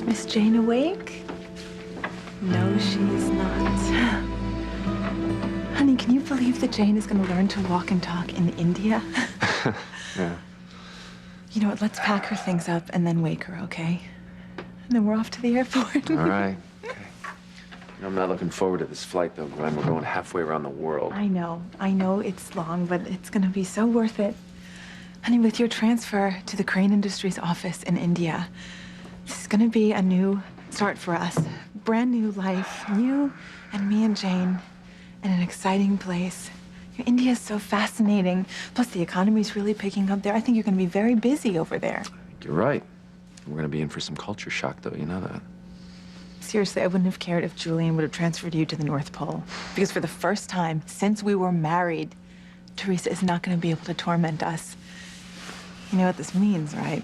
Is Miss Jane awake? No, she's not. Honey, can you believe that Jane is going to learn to walk and talk in India? Yeah. You know what? Let's pack her things up and then wake her, okay? And then we're off to the airport. All right. Okay. I'm not looking forward to this flight, though, Glenn. We're going halfway around the world. I know it's long, but it's going to be so worth it. Honey, with your transfer to the Crane Industries office in India, this is going to be a new start for us. Brand new life. You and me and Jane in an exciting place. India is so fascinating. Plus, the economy's really picking up there. I think you're going to be very busy over there. You're right. We're going to be in for some culture shock, though. You know that. Seriously, I wouldn't have cared if Julian would have transferred you to the North Pole. Because for the first time since we were married, Teresa is not going to be able to torment us. You know what this means, right?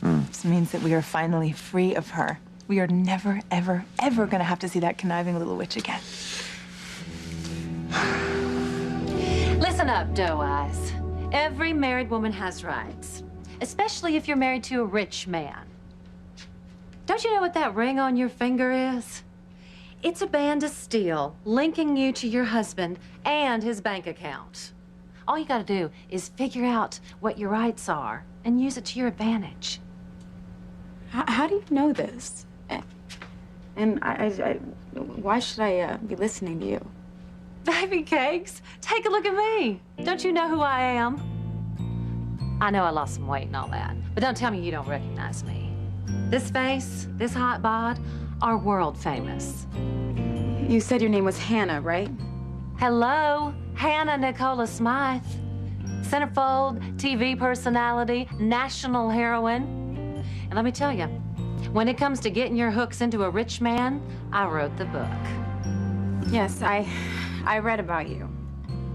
This means that we are finally free of her. We are never, ever, ever going to have to see that conniving little witch again. Listen up, doe eyes. Every married woman has rights, especially if you're married to a rich man. Don't you know what that ring on your finger is? It's a band of steel linking you to your husband and his bank account. All you gotta do is figure out what your rights are and use it to your advantage. How do you know this? And why should I be listening to you? Baby cakes, take a look at me. Don't you know who I am? I know I lost some weight and all that, but don't tell me you don't recognize me. This face, this hot bod, are world famous. You said your name was Hannah, right? Hello, Hannah Nicola Smythe. Centerfold, TV personality, national heroine. And let me tell you, when it comes to getting your hooks into a rich man, I wrote the book. Yes, I read about you.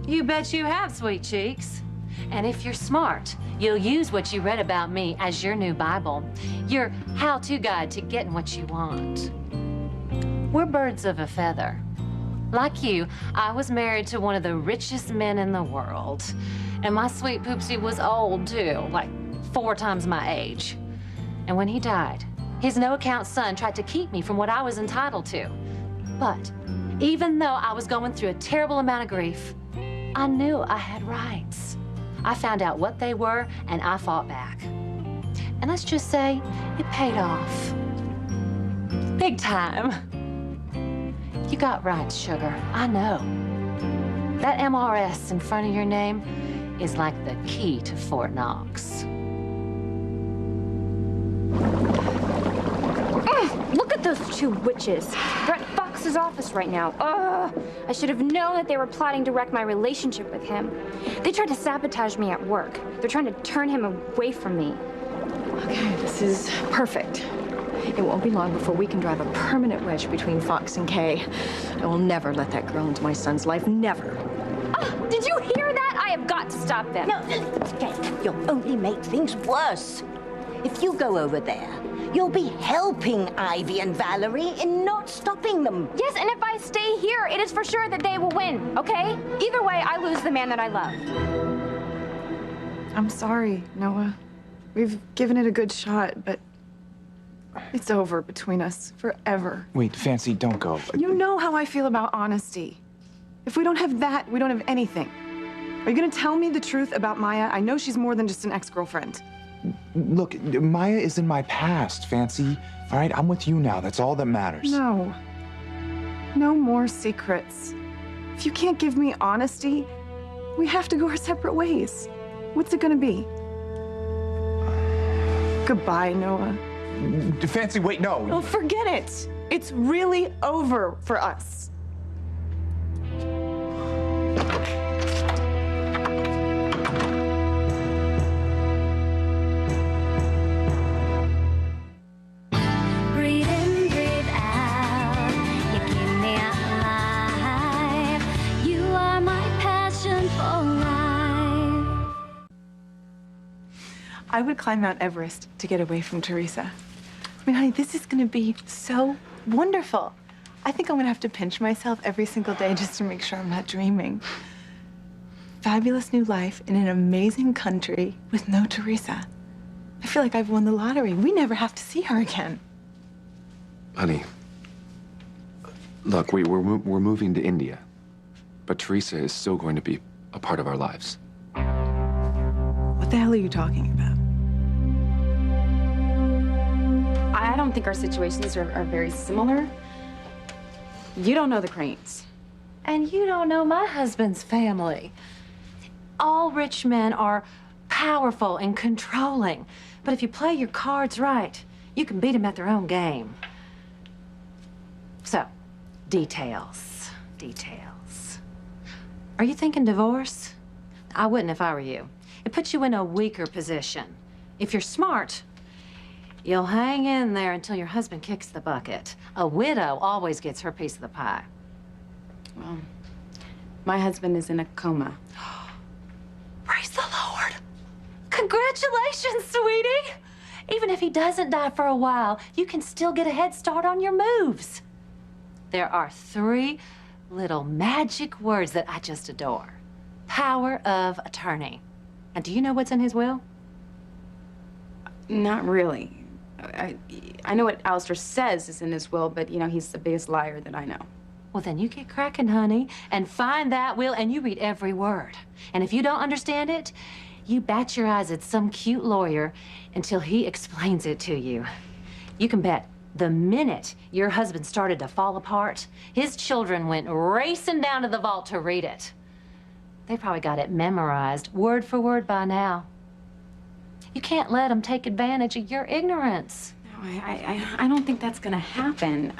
You bet you have, sweet cheeks. And if you're smart, you'll use what you read about me as your new Bible, your how-to guide to getting what you want. We're birds of a feather. Like you, I was married to one of the richest men in the world. And my sweet poopsie was old, too, like 4 times my age. And when he died, his no-account son tried to keep me from what I was entitled to. But even though I was going through a terrible amount of grief, I knew I had rights. I found out what they were, and I fought back. And let's just say it paid off. Big time. You got rights, sugar. I know. That MRS in front of your name is like the key to Fort Knox. Look at those 2 witches. They're at Fox's office right now. Ugh! I should have known that they were plotting to wreck my relationship with him. They tried to sabotage me at work. They're trying to turn him away from me. Okay, this is perfect. It won't be long before we can drive a permanent wedge between Fox and Kay. I will never let that girl into my son's life. Never. Oh, did you hear that? I have got to stop them. No, Kay, you'll only make things worse. If you go over there, you'll be helping Ivy and Valerie in not stopping them. Yes, and if I stay here, it is for sure that they will win, okay? Either way, I lose the man that I love. I'm sorry, Noah. We've given it a good shot, but it's over between us forever. Wait, Fancy, don't go. You know how I feel about honesty. If we don't have that, we don't have anything. Are you gonna tell me the truth about Maya? I know she's more than just an ex-girlfriend. Look, Maya is in my past, Fancy. All right, I'm with you now. That's all that matters. No. No more secrets. If you can't give me honesty, we have to go our separate ways. What's it gonna be? Goodbye, Noah. Fancy, wait, no. Well, forget it. It's really over for us. Breathe in, breathe out. You keep me alive. You are my passion for life. I would climb Mount Everest to get away from Teresa. I mean, honey, this is going to be so wonderful. I think I'm going to have to pinch myself every single day just to make sure I'm not dreaming. Fabulous new life in an amazing country with no Teresa. I feel like I've won the lottery. We never have to see her again. Honey, look, we're moving to India, but Teresa is still going to be a part of our lives. What the hell are you talking about? I don't think our situations are very similar. You don't know the Cranes. And you don't know my husband's family. All rich men are powerful and controlling. But if you play your cards right, you can beat them at their own game. So, details. Are you thinking divorce? I wouldn't if I were you. It puts you in a weaker position. If you're smart, you'll hang in there until your husband kicks the bucket. A widow always gets her piece of the pie. Well, my husband is in a coma. Praise the Lord. Congratulations, sweetie. Even if he doesn't die for a while, you can still get a head start on your moves. There are 3 little magic words that I just adore. Power of attorney. And do you know what's in his will? Not really. I know what Alistair says is in his will, but, you know, he's the biggest liar that I know. Well, then you get cracking, honey, and find that will, and you read every word. And if you don't understand it, you bat your eyes at some cute lawyer until he explains it to you. You can bet the minute your husband started to fall apart, his children went racing down to the vault to read it. They probably got it memorized, word for word by now. You can't let them take advantage of your ignorance. No, I don't think that's gonna happen.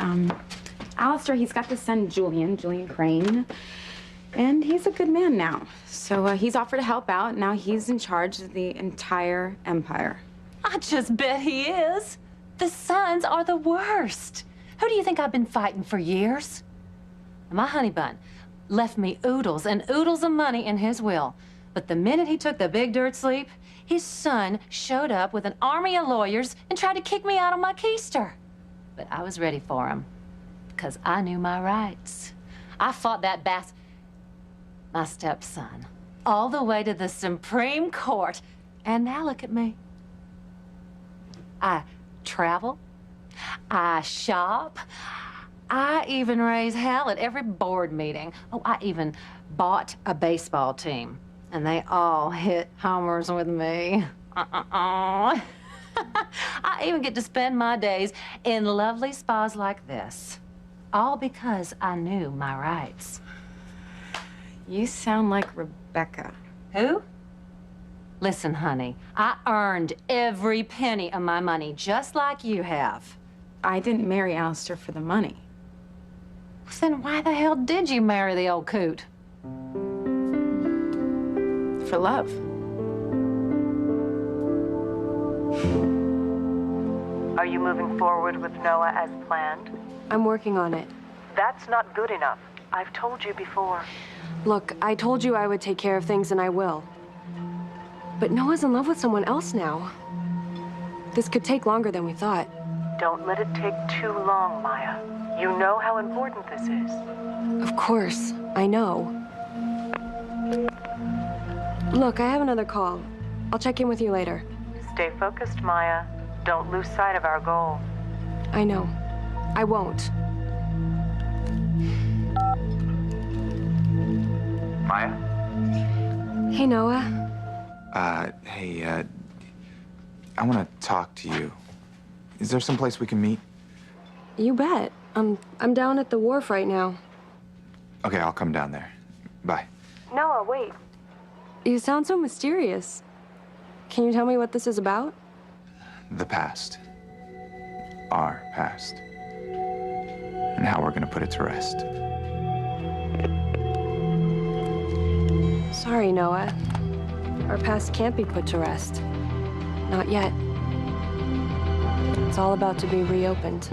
Alistair, he's got this son, Julian Crane, and he's a good man now. So he's offered to help out. Now he's in charge of the entire empire. I just bet he is. The sons are the worst. Who do you think I've been fighting for years? My honey bun left me oodles and oodles of money in his will. But the minute he took the big dirt sleep, his son showed up with an army of lawyers and tried to kick me out of my keister. But I was ready for him, because I knew my rights. I fought that my stepson, all the way to the Supreme Court. And now look at me. I travel, I shop, I even raise hell at every board meeting. Oh, I even bought a baseball team, and they all hit homers with me. I even get to spend my days in lovely spas like this, all because I knew my rights. You sound like Rebecca. Who? Listen, honey, I earned every penny of my money, just like you have. I didn't marry Alistair for the money. Then why the hell did you marry the old coot? For love. Are you moving forward with Noah as planned? I'm working on it. That's not good enough. I've told you before. Look, I told you I would take care of things, and I will. But Noah's in love with someone else now. This could take longer than we thought. Don't let it take too long, Maya. You know how important this is. Of course, I know. Look, I have another call. I'll check in with you later. Stay focused, Maya. Don't lose sight of our goal. I know. I won't. Maya? Hey, Noah. Hey, I want to talk to you. Is there some place we can meet? You bet. I'm down at the wharf right now. Okay, I'll come down there. Bye. Noah, wait. You sound so mysterious. Can you tell me what this is about? The past. Our past. And how we're gonna put it to rest. Sorry, Noah. Our past can't be put to rest. Not yet. It's all about to be reopened.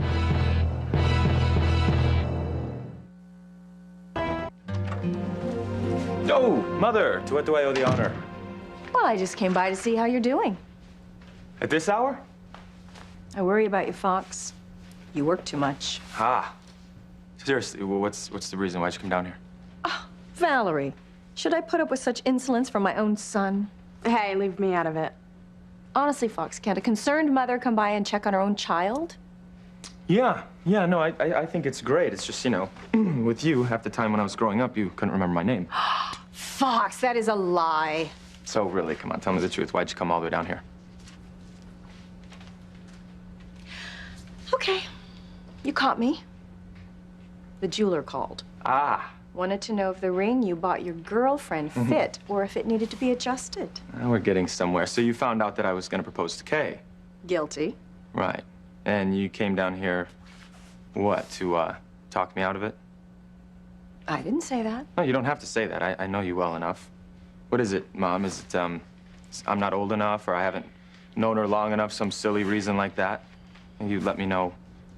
Oh, Mother, to what do I owe the honor? Well, I just came by to see how you're doing. At this hour? I worry about you, Fox. You work too much. Ah. Seriously, what's the reason? Why'd you come down here? Oh, Valerie, should I put up with such insolence from my own son? Hey, leave me out of it. Honestly, Fox, can't a concerned mother come by and check on her own child? Yeah, no, I think it's great. It's just, you know, with you, half the time when I was growing up, you couldn't remember my name. Fox, that is a lie. So really, come on, tell me the truth. Why'd you come all the way down here? Okay. You caught me. The jeweler called. Ah. Wanted to know if the ring you bought your girlfriend fit or if it needed to be adjusted. Now we're getting somewhere. So you found out that I was gonna propose to Kay. Guilty. Right. And you came down here, what, to talk me out of it? I didn't say that. No, you don't have to say that. I know you well enough. What is it, Mom? Is it, I'm not old enough or I haven't known her long enough, some silly reason like that? And you let me know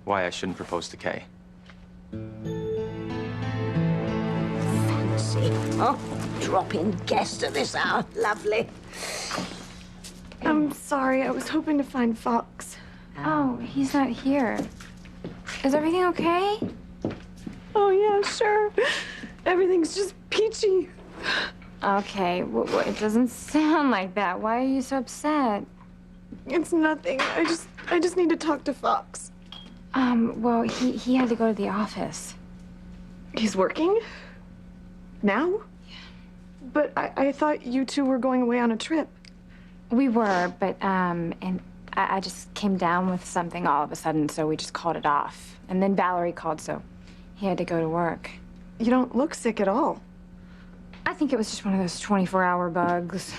why I shouldn't propose to Kay. Fancy. Oh, drop-in guest at this hour. Lovely. I'm sorry. I was hoping to find Fox. Oh, he's not here. Is everything okay? Oh, yeah, sure. Everything's just peachy. Okay, it doesn't sound like that. Why are you so upset? It's nothing. I just need to talk to Fox. Well, he had to go to the office. He's working? Now? But I thought you two were going away on a trip. We were, but, and I just came down with something all of a sudden, so we just called it off. And then Valerie called, so he had to go to work. You don't look sick at all. I think it was just one of those 24-hour bugs.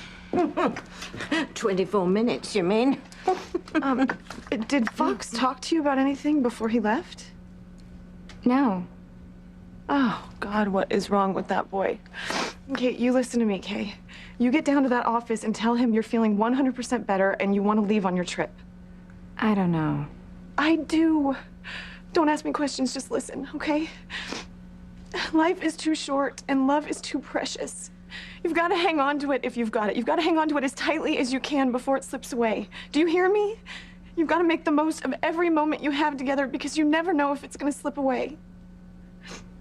24 minutes, you mean? Did Fox talk to you about anything before he left? No. Oh, God, what is wrong with that boy? Okay, you listen to me, Kay. You get down to that office and tell him you're feeling 100% better and you want to leave on your trip. I don't know. I do. Don't ask me questions, just listen, okay? Life is too short and love is too precious. You've got to hang on to it if you've got it. You've got to hang on to it as tightly as you can before it slips away. Do you hear me? You've got to make the most of every moment you have together because you never know if it's going to slip away.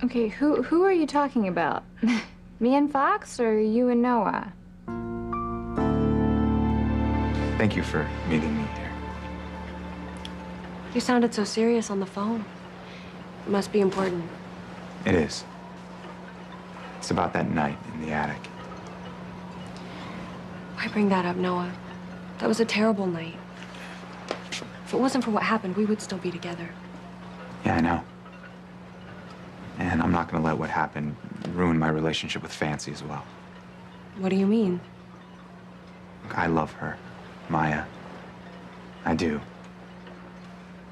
Okay, who are you talking about? Me and Fox or you and Noah? Thank you for meeting me here. You sounded so serious on the phone. It must be important. It is. It's about that night in the attic. Why bring that up, Noah? That was a terrible night. If it wasn't for what happened, we would still be together. Yeah, I know. And I'm not gonna let what happened ruin my relationship with Fancy as well. What do you mean? Look, I love her, Maya. I do.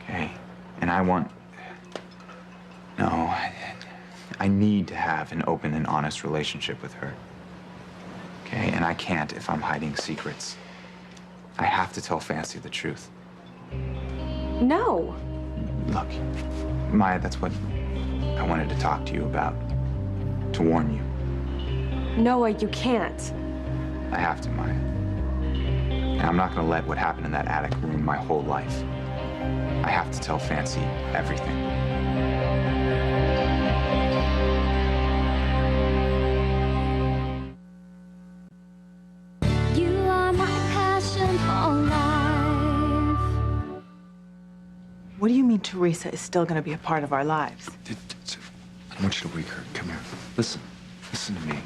Okay? And I want... No, I need to have an open and honest relationship with her. Okay? And I can't if I'm hiding secrets. I have to tell Fancy the truth. No. Look, Maya, that's what I wanted to talk to you about. To warn you. Noah, you can't. I have to, Maya. And I'm not gonna let what happened in that attic ruin my whole life. I have to tell Fancy everything. You are my passion for life. What do you mean Teresa is still going to be a part of our lives? I want you to wake her. Come here. Listen to me.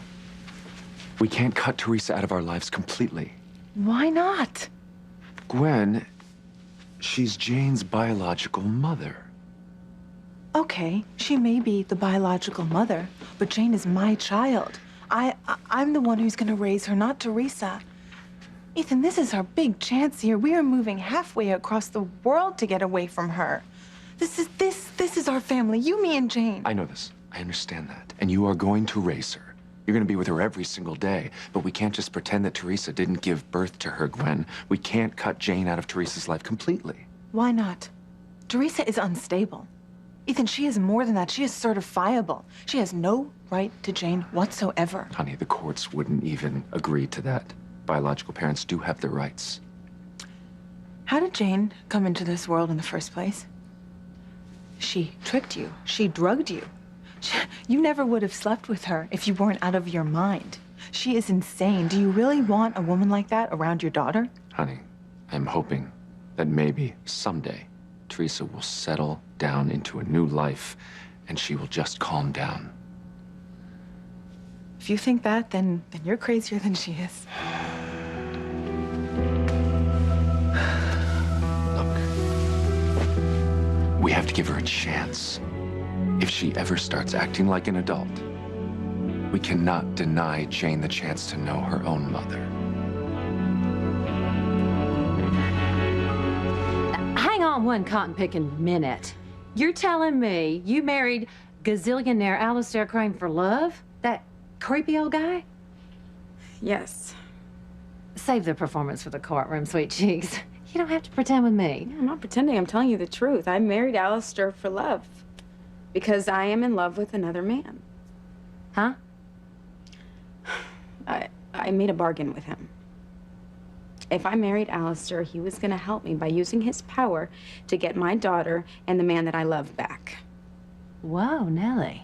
We can't cut Teresa out of our lives completely. Why not? Gwen, she's Jane's biological mother. Okay, she may be the biological mother, but Jane is my child. I'm the one who's gonna raise her, not Teresa. Ethan, this is our big chance here. We are moving halfway across the world to get away from her. This is our family, you, me, and Jane. I know this. I understand that. And you are going to raise her. You're going to be with her every single day. But we can't just pretend that Teresa didn't give birth to her, Gwen. We can't cut Jane out of Teresa's life completely. Why not? Teresa is unstable. Ethan, she is more than that. She is certifiable. She has no right to Jane whatsoever. Honey, the courts wouldn't even agree to that. Biological parents do have their rights. How did Jane come into this world in the first place? She tricked you. She drugged you. You never would have slept with her if you weren't out of your mind. She is insane. Do you really want a woman like that around your daughter? Honey, I'm hoping that maybe someday Teresa will settle down into a new life, and she will just calm down. If you think that, then you're crazier than she is. We have to give her a chance. If she ever starts acting like an adult, we cannot deny Jane the chance to know her own mother. Hang on one cotton-picking minute. You're telling me you married gazillionaire Alistair Crane for love? That creepy old guy? Yes. Save the performance for the courtroom, sweet cheeks. You don't have to pretend with me. I'm not pretending. I'm telling you the truth. I married Alistair for love. Because I am in love with another man. Huh? I made a bargain with him. If I married Alistair, he was going to help me by using his power to get my daughter and the man that I love back. Whoa, Nellie.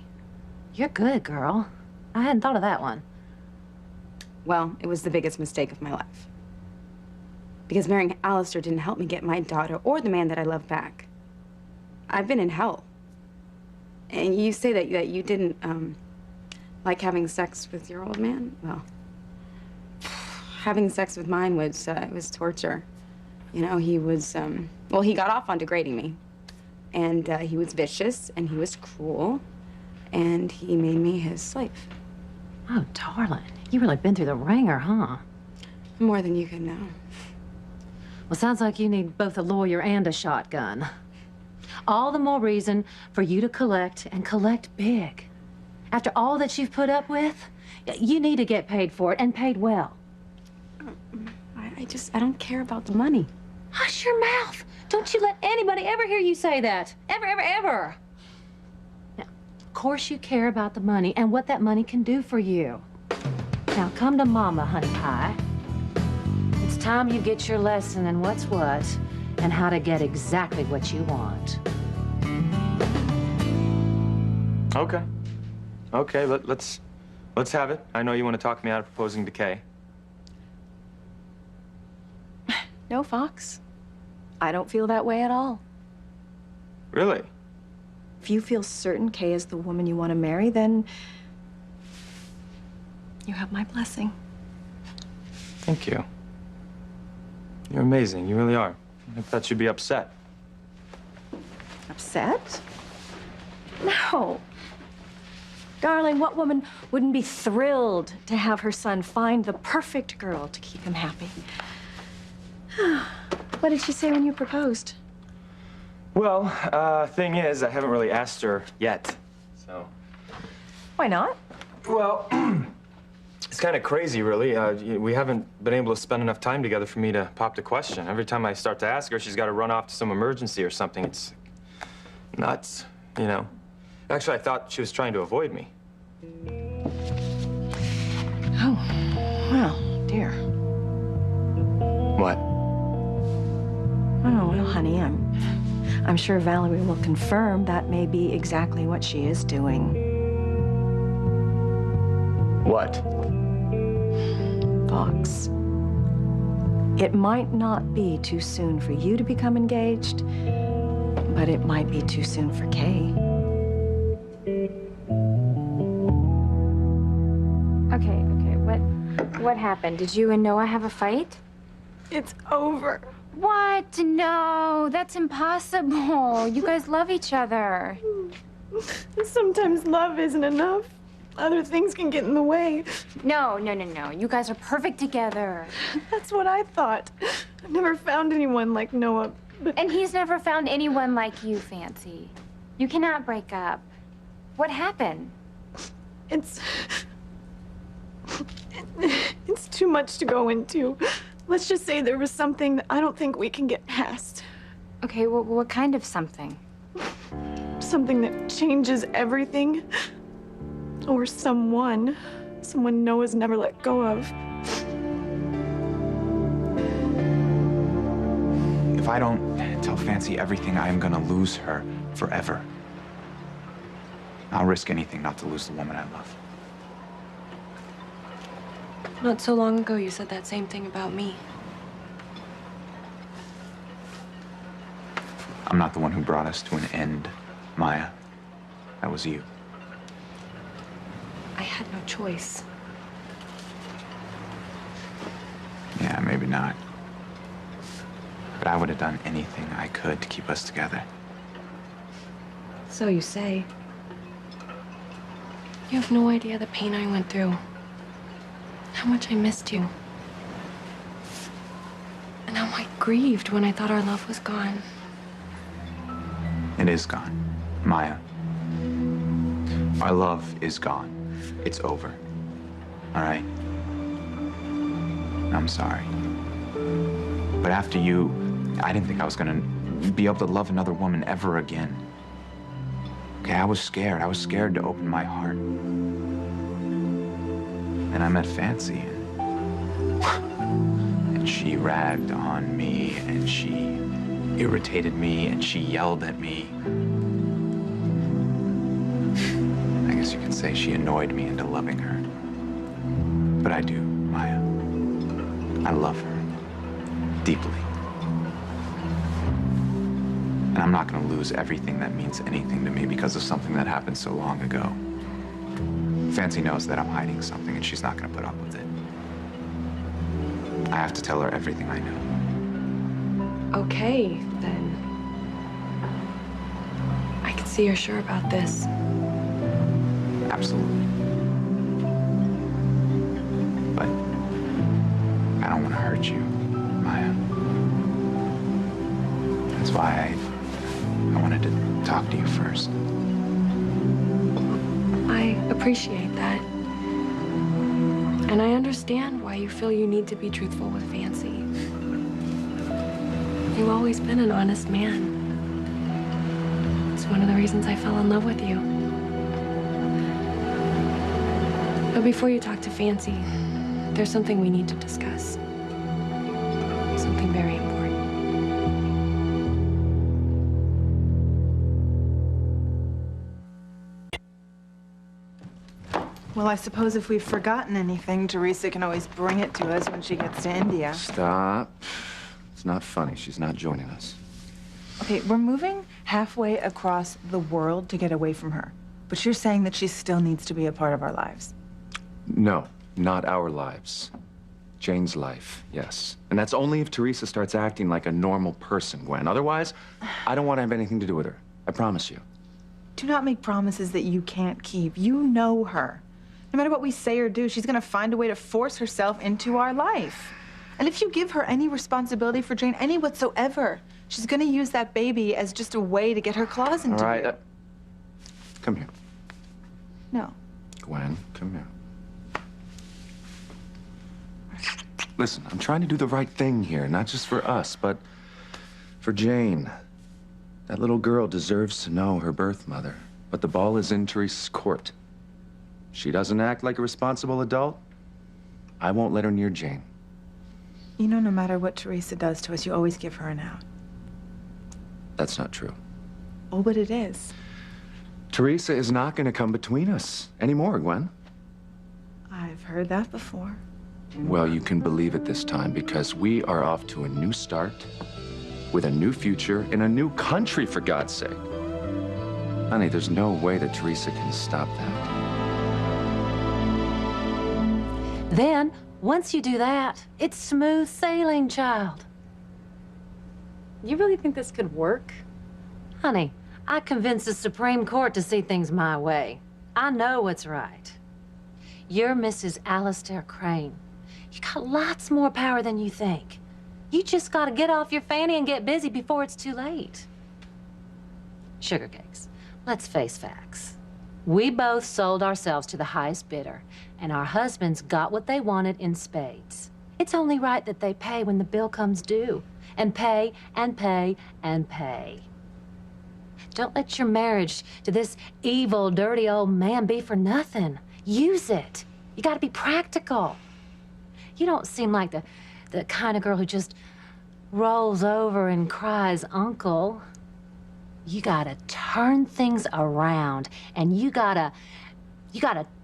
You're good, girl. I hadn't thought of that one. Well, it was the biggest mistake of my life. Because marrying Alistair didn't help me get my daughter or the man that I love back. I've been in hell. And you say that you didn't like having sex with your old man? Well, having sex with mine was torture. You know, he was well, he got off on degrading me, and he was vicious and he was cruel, and he made me his slave. Oh, darling, you really been through the ringer, huh? More than you can know. Well, sounds like you need both a lawyer and a shotgun. All the more reason for you to collect, and collect big. After all that you've put up with, you need to get paid for it, and paid well. I don't care about the money. Hush your mouth. Don't you let anybody ever hear you say that. Ever, ever, ever. Now, of course you care about the money and what that money can do for you. Now, come to Mama, honey pie. It's time you get your lesson in what's what and how to get exactly what you want. Okay. Okay, let's have it. I know you want to talk me out of proposing to Kay. No, Fox. I don't feel that way at all. Really? If you feel certain Kay is the woman you want to marry, then you have my blessing. Thank you. You're amazing. You really are. I thought you'd be upset. Upset? No. Darling, what woman wouldn't be thrilled to have her son find the perfect girl to keep him happy? What did she say when you proposed? Well, thing is, I haven't really asked her yet, so. Why not? Well, it's kind of crazy, really. We haven't been able to spend enough time together for me to pop the question. Every time I start to ask her, she's got to run off to some emergency or something. It's nuts, you know. Actually, I thought she was trying to avoid me. Oh, well, dear. What? Oh, well, honey, I'm sure Valerie will confirm that may be exactly what she is doing. What? Fox, it might not be too soon for you to become engaged, but it might be too soon for Kay. Okay, what happened? Did you and Noah have a fight? It's over. What? No, that's impossible. You guys love each other. Sometimes love isn't enough. Other things can get in the way. No. You guys are perfect together. That's what I thought. I've never found anyone like Noah. But... And he's never found anyone like you, Fancy. You cannot break up. What happened? It's too much to go into. Let's just say there was something that I don't think we can get past. Okay, well, what kind of something? Something that changes everything. Or someone Noah's never let go of. If I don't tell Fancy everything, I am gonna lose her forever. I'll risk anything not to lose the woman I love. Not so long ago, you said that same thing about me. I'm not the one who brought us to an end, Maya. That was you. I had no choice. Yeah, maybe not. But I would have done anything I could to keep us together. So you say. You have no idea the pain I went through. How much I missed you. And how I grieved when I thought our love was gone. It is gone, Maya. Our love is gone. It's over. All right? I'm sorry. But after you, I didn't think I was gonna be able to love another woman ever again. Okay, I was scared. I was scared to open my heart. And I met Fancy, and she ragged on me, and she irritated me, and she yelled at me. I guess you could say she annoyed me into loving her. But I do, Maya. I love her deeply. And I'm not gonna lose everything that means anything to me because of something that happened so long ago. Fancy knows that I'm hiding something and she's not gonna put up with it. I have to tell her everything I know. Okay, then. I can see you're sure about this. Absolutely. But I don't want to hurt you, Maya. That's why I wanted to talk to you first. I appreciate that. And I understand why you feel you need to be truthful with Fancy. You've always been an honest man. It's one of the reasons I fell in love with you. But before you talk to Fancy, there's something we need to discuss. Something very important. Well, I suppose if we've forgotten anything, Teresa can always bring it to us when she gets to India. Stop. It's not funny. She's not joining us. Okay, we're moving halfway across the world to get away from her. But you're saying that she still needs to be a part of our lives. No, not our lives. Jane's life, yes. And that's only if Teresa starts acting like a normal person, Gwen. Otherwise, I don't want to have anything to do with her. I promise you. Do not make promises that you can't keep. You know her. No matter what we say or do, she's gonna find a way to force herself into our life. And if you give her any responsibility for Jane, any whatsoever, she's gonna use that baby as just a way to get her claws into All right, you. Come here. No. Gwen, come here. Listen, I'm trying to do the right thing here, not just for us, but for Jane. That little girl deserves to know her birth mother, but the ball is in Teresa's court. She doesn't act like a responsible adult, I won't let her near Jane. You know, no matter what Teresa does to us, you always give her an out. That's not true. Oh, but it is. Teresa is not going to come between us anymore, Gwen. I've heard that before. Well, you can believe it this time because we are off to a new start with a new future in a new country, for God's sake. Honey, there's no way that Teresa can stop that. Then, once you do that, it's smooth sailing, child. You really think this could work? Honey, I convinced the Supreme Court to see things my way. I know what's right. You're Mrs. Alistair Crane. You got lots more power than you think. You just gotta get off your fanny and get busy before it's too late. Sugar cakes, let's face facts. We both sold ourselves to the highest bidder, and our husbands got what they wanted in spades. It's only right that they pay when the bill comes due, and pay, and pay, and pay. Don't let your marriage to this evil, dirty old man be for nothing. Use it. You gotta be practical. You don't seem like the kind of girl who just rolls over and cries, "Uncle." You gotta turn things around, and you gotta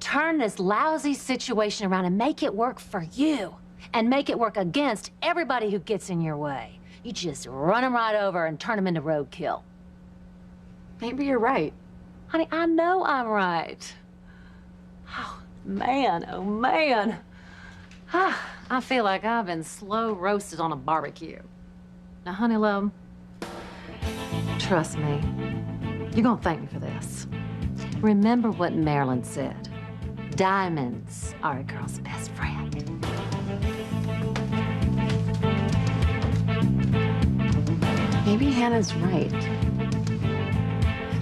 turn this lousy situation around and make it work for you, and make it work against everybody who gets in your way. You just run them right over and turn them into roadkill. Maybe you're right. Honey, I know I'm right. Oh, man, oh, man. I feel like I've been slow roasted on a barbecue. Now, honey, love, trust me, you're gonna thank me for this. Remember what Marilyn said. Diamonds are a girl's best friend. Maybe Hannah's right.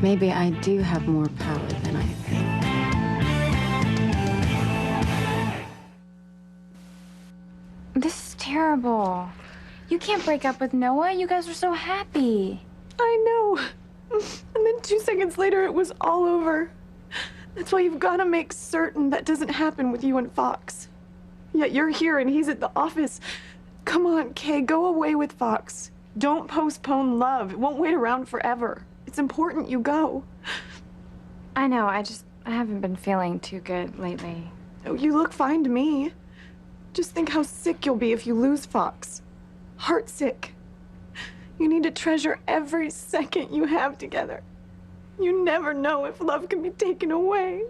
Maybe I do have more power than I think. This is terrible. You can't break up with Noah. You guys were so happy. I know. And then 2 seconds later, it was all over. That's why you've got to make certain that doesn't happen with you and Fox. Yet you're here and he's at the office. Come on, Kay, go away with Fox. Don't postpone love. It won't wait around forever. It's important you go. I know, I haven't been feeling too good lately. Oh, you look fine to me. Just think how sick you'll be if you lose Fox. Heartsick. You need to treasure every second you have together. You never know if love can be taken away.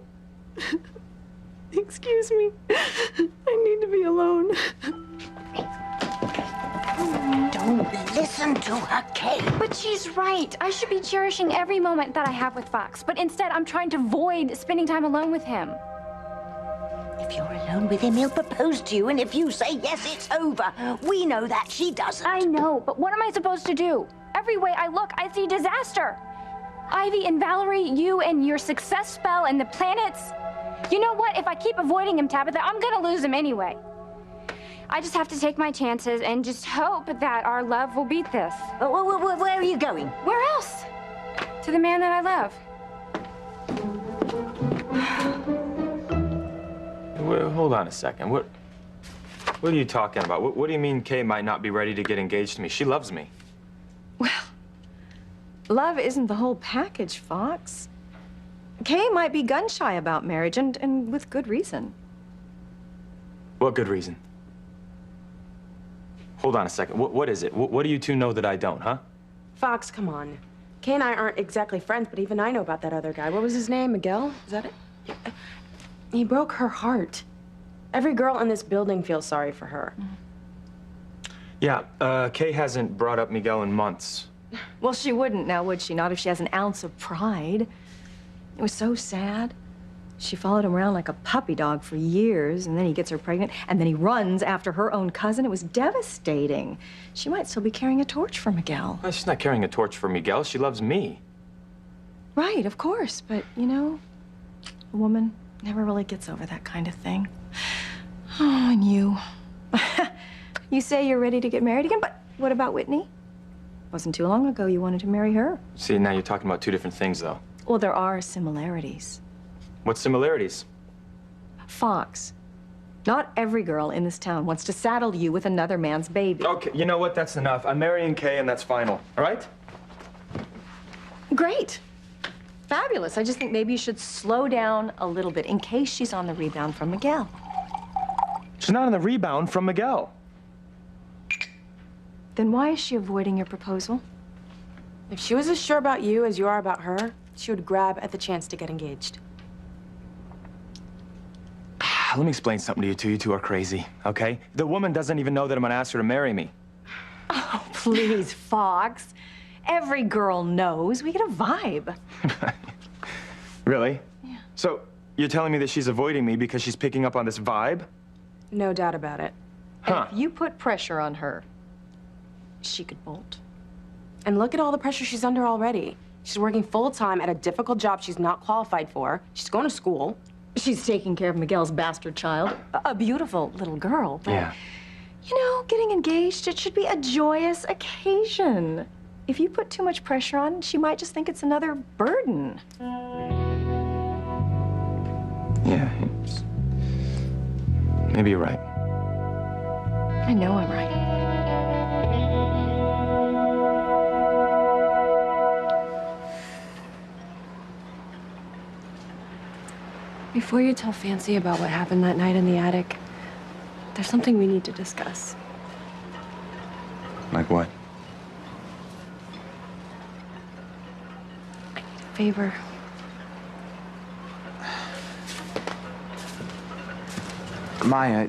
Excuse me. I need to be alone. Don't listen to her, Kay. But she's right. I should be cherishing every moment that I have with Fox. But instead, I'm trying to avoid spending time alone with him. If you're alone with him, he'll propose to you, and if you say yes, it's over. We know that she doesn't. I know, but what am I supposed to do? Every way I look, I see disaster. Ivy and Valerie, you and your success spell and the planets. You know what? If I keep avoiding him, Tabitha, I'm gonna lose him anyway. I just have to take my chances and just hope that our love will beat this. Where are you going? Where else? To the man that I love. Well, hold on a second. What are you talking about? What do you mean Kay might not be ready to get engaged to me? She loves me. Well, love isn't the whole package, Fox. Kay might be gun-shy about marriage, and with good reason. What good reason? Hold on a second. What is it? What do you two know that I don't, huh? Fox, come on. Kay and I aren't exactly friends, but even I know about that other guy. What was his name? Miguel? Is that it? He broke her heart. Every girl in this building feels sorry for her. Yeah, Kay hasn't brought up Miguel in months. Well, she wouldn't now, would she? Not if she has an ounce of pride. It was so sad. She followed him around like a puppy dog for years, and then he gets her pregnant, and then he runs after her own cousin. It was devastating. She might still be carrying a torch for Miguel. Well, she's not carrying a torch for Miguel. She loves me. Right, of course, but, you know, a woman never really gets over that kind of thing. Oh, and you. You say you're ready to get married again, but what about Whitney? Wasn't too long ago you wanted to marry her. See, now you're talking about two different things, though. Well, there are similarities. What similarities? Fox, not every girl in this town wants to saddle you with another man's baby. Okay, you know what? That's enough. I'm marrying Kay, and that's final. All right? Great. Fabulous. I just think maybe you should slow down a little bit in case she's on the rebound from Miguel. She's not on the rebound from Miguel. Then why is she avoiding your proposal? If she was as sure about you as you are about her, she would grab at the chance to get engaged. Let me explain something to you two. You two are crazy, okay? The woman doesn't even know that I'm gonna ask her to marry me. Oh, please, Fox. Every girl knows. We get a vibe. Really? Yeah. So, you're telling me that she's avoiding me because she's picking up on this vibe? No doubt about it. Huh. If you put pressure on her, she could bolt. And look at all the pressure she's under already. She's working full-time at a difficult job she's not qualified for. She's going to school. She's taking care of Miguel's bastard child, a beautiful little girl. But, Yeah. you know, getting engaged, it should be a joyous occasion. If you put too much pressure on, she might just think it's another burden. Yeah, maybe you're right. I know I'm right. Before you tell Fancy about what happened that night in the attic, there's something we need to discuss. Like what? favor. Maya,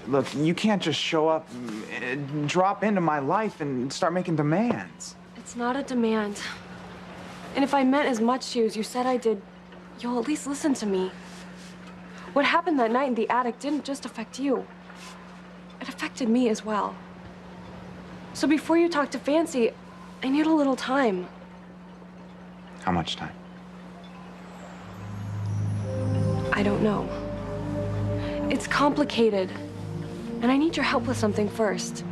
look, you can't just show up, drop into my life and start making demands. It's not a demand. And if I meant as much to you as you said I did, you'll at least listen to me. What happened that night in the attic didn't just affect you. It affected me as well. So before you talk to Fancy, I need a little time. How much time? I don't know. It's complicated. And I need your help with something first.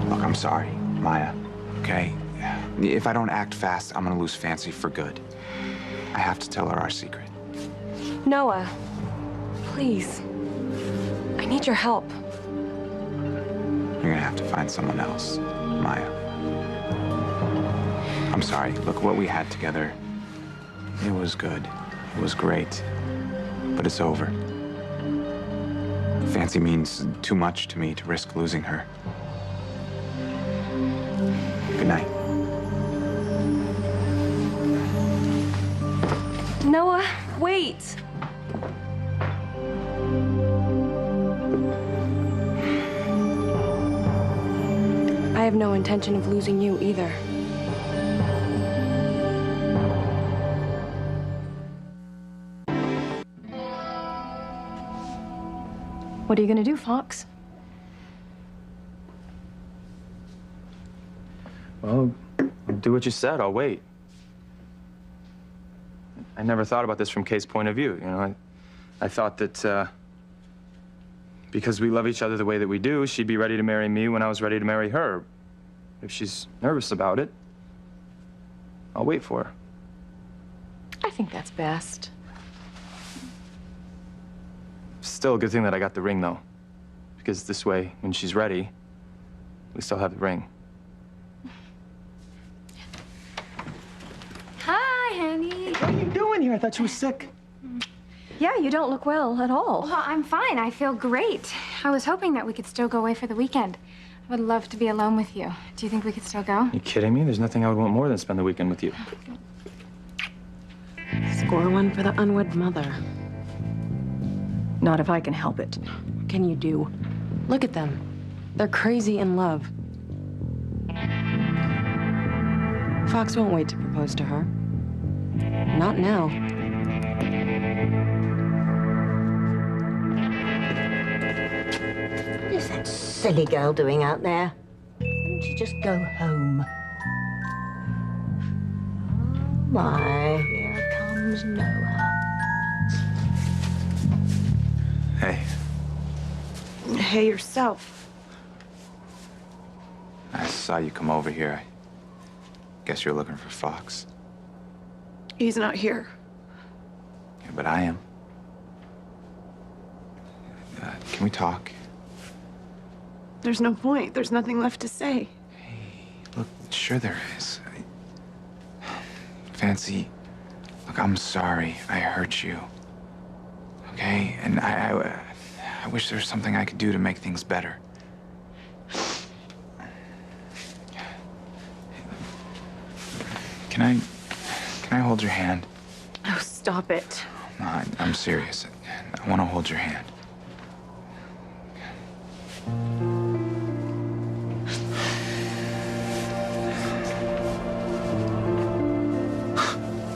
Look, I'm sorry, Maya, okay? If I don't act fast, I'm gonna lose Fancy for good. I have to tell her our secret. Noah, please. I need your help. You're gonna have to find someone else, Maya. I'm sorry. Look, what we had together, it was good. It was great. But it's over. Fancy means too much to me to risk losing her. Good night. Noah, wait. I have no intention of losing you either. What are you gonna do, Fox? Well, I'll do what you said. I'll wait. I never thought about this from Kay's point of view. You know, I thought that because we love each other the way that we do, she'd be ready to marry me when I was ready to marry her. If she's nervous about it, I'll wait for her. I think that's best. Still a good thing that I got the ring, though. Because this way, when she's ready, we still have the ring. Hi, honey. What are you doing here? I thought you were sick. Yeah, you don't look well at all. Well, I'm fine. I feel great. I was hoping that we could still go away for the weekend. I would love to be alone with you. Do you think we could still go? You kidding me? There's nothing I would want more than spend the weekend with you. Score one for the unwed mother. Not if I can help it. What can you do? Look at them. They're crazy in love. Fox won't wait to propose to her. Not now. What is that silly girl doing out there? Why don't you just go home? My, here comes Noah. Hey, Hey, yourself. I saw you come over here. Guess you're looking for Fox. He's not here. Yeah, but I am. Can we talk? There's no point. There's nothing left to say. Look, sure there is. Fancy, look, I'm sorry I hurt you. Okay? And I wish there was something I could do to make things better. Can I hold your hand? Oh, stop it. No, I'm serious. I want to hold your hand.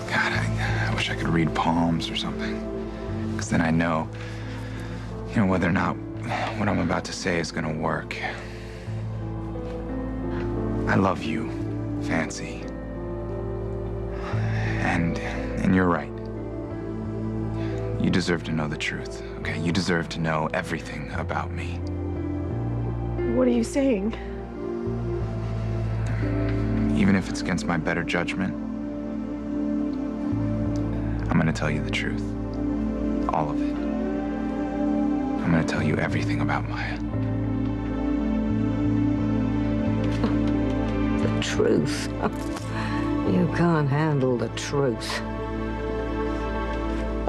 God, I wish I could read palms or something. Because then I know, whether or not what I'm about to say is gonna work. I love you, Fancy. And you're right. You deserve to know the truth, okay? You deserve to know everything about me. What are you saying? Even if it's against my better judgment, I'm gonna tell you the truth. All of it. I'm gonna tell you everything about Maya. The truth. You can't handle the truth.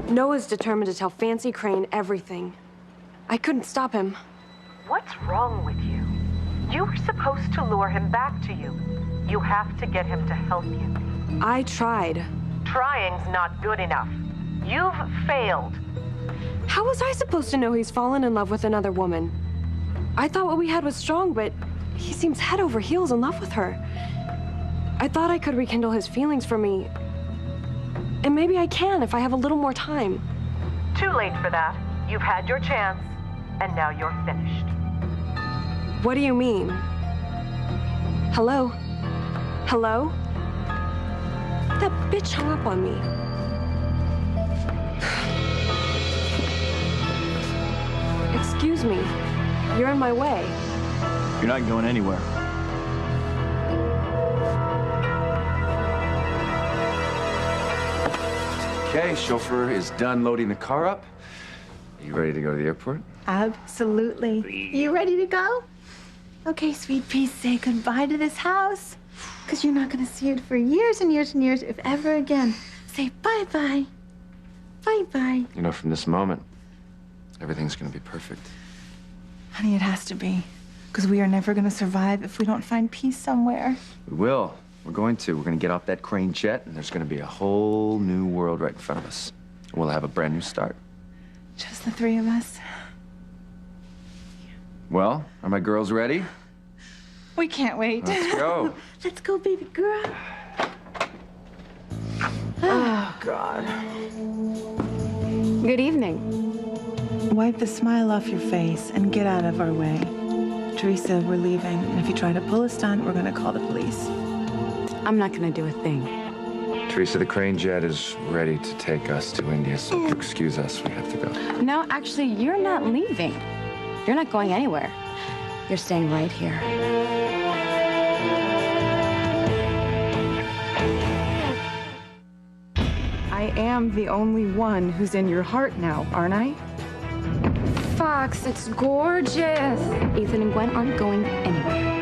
Noah's determined to tell Fancy Crane everything. I couldn't stop him. What's wrong with you? You were supposed to lure him back to you. You have to get him to help you. I tried. Trying's not good enough. You've failed. How was I supposed to know he's fallen in love with another woman? I thought what we had was strong, but he seems head over heels in love with her. I thought I could rekindle his feelings for me. And maybe I can if I have a little more time. Too late for that. You've had your chance, and now you're finished. What do you mean? Hello? Hello? That bitch hung up on me. Excuse me. You're in my way. You're not going anywhere. Okay, chauffeur is done loading the car up. You ready to go to the airport? Absolutely. You ready to go? Okay, sweet pea, say goodbye to this house. Because you're not going to see it for years and years and years, if ever again. Say bye-bye. Bye-bye. You know, from this moment, everything's gonna be perfect. Honey, it has to be. Because we are never going to survive if we don't find peace somewhere. We will. We're going to. We're gonna get off that crane jet, and there's gonna be a whole new world right in front of us. We'll have a brand new start. Just the three of us. Well, are my girls ready? We can't wait. Let's go. Let's go, baby girl. Oh, God. Good evening. Wipe the smile off your face and get out of our way. Teresa, we're leaving, and if you try to pull a stunt, we're gonna call the police. I'm not gonna do a thing. Teresa, the crane jet is ready to take us to India, so excuse us, we have to go. No, actually, you're not leaving. You're not going anywhere. You're staying right here. I am the only one who's in your heart now, aren't I? Fox, it's gorgeous. Ethan and Gwen aren't going anywhere.